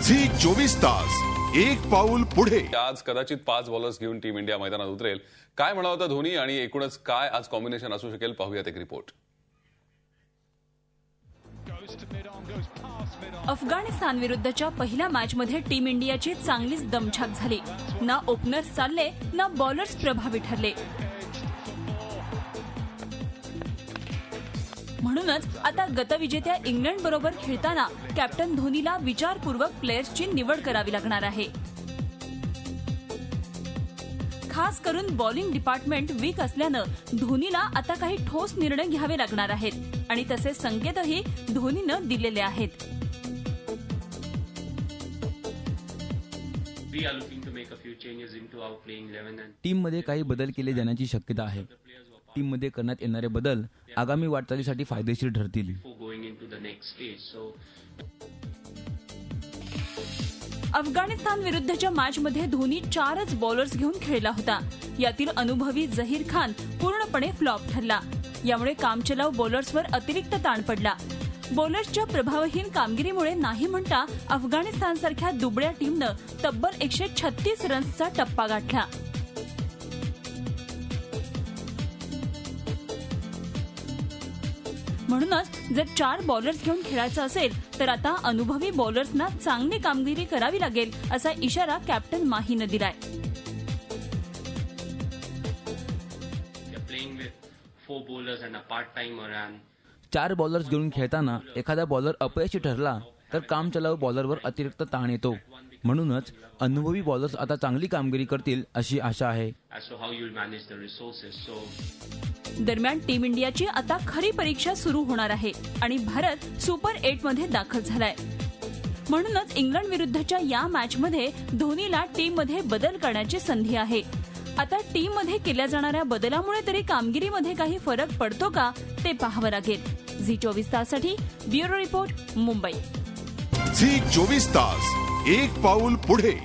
Zee 24 तास एक पाऊल पुढे। आज कदाचित 5 बॉलर्स घेऊन टीम इंडिया मैदानात उतरेल। काय म्हणाला होता धोनी आणि एकूणच काय आज कॉम्बिनेशन असू शकेल पाहूयात एक रिपोर्ट। अफगाणिस्तान विरुद्धच्या पहिल्या मॅचमध्ये टीम इंडियाची चांगलीच दमछाक झाली। ना ओपनर्स चालले ना बॉलर्स प्रभावी ठरले। म्हणूनच आता गतविजेत्या इंग्लंड बरोबर खेळताना कॅप्टन धोनीला विचारपूर्वक प्लेयर्सची निवड करावी लागणार आहे। खास करून बॉलिंग डिपार्टमेंट वीक असल्यानं धोनीला आता काही ठोस निर्णय घ्यावे लागणार आहेत आणि तसे संकेतही धोनीनं दिलेले आहेत। टीम मध्ये काही बदल केले जाण्याची शक्यता आहे। टीम मध्ये करण्यात येणारे बदल आगामी वाटचालीसाठी फायदेशीर ठरतील। अफगाणिस्तान विरुद्धच्या मॅचमध्ये धोनी 4च बॉलर्स घेऊन खेळला होता। यातील अनुभवी झहीर खान पूर्णपणे फ्लॉप ठरला। यामुळे कामचलाऊ बॉलर्सवर अतिरिक्त ताण पडला। बॉलर्सच्या प्रभावहीन कामगिरीमुळे नाही म्हणता अफगाणिस्तानसारख्या दुबळ्या टीमनं तब्बल 136 रन्सचा टप्पा गाठला। म्हणूनच जर 4 बॉलर्स घेऊन खेळायचं असेल तर आता अनुभवी बॉलर्सना चांगली कामगिरी करावी लागेल असा इशारा कॅप्टन माहीनं दिलाय। 4 बॉलर्स घेऊन खेळताना एखादा बॉलर अपयशी ठरला तर कामचलाऊ बॉलरवर अतिरिक्त ताण येतो। म्हणूनच अनुभवी बॉलर्स आता चांगली कामगिरी करतील अशी आशा आहे। दरम्यान टीम इंडियाची आता खरी परीक्षा सुरू होणार आहे आणि भारत सुपर 8 मध्ये दाखल झालाय। म्हणूनच इंग्लंड विरुद्धच्या या मॅचमध्ये धोनीला टीम मध्ये बदल करण्याची संधी आहे। आता टीम मध्ये केल्या जाणाऱ्या बदलामुळे तरी कामगिरीमध्ये काही फरक पडतो का ते पाहावं लागेल। झी 24 ताससाठी ब्युरो रिपोर्ट, मुंबई। झी 24 तास एक पाऊल पुढे।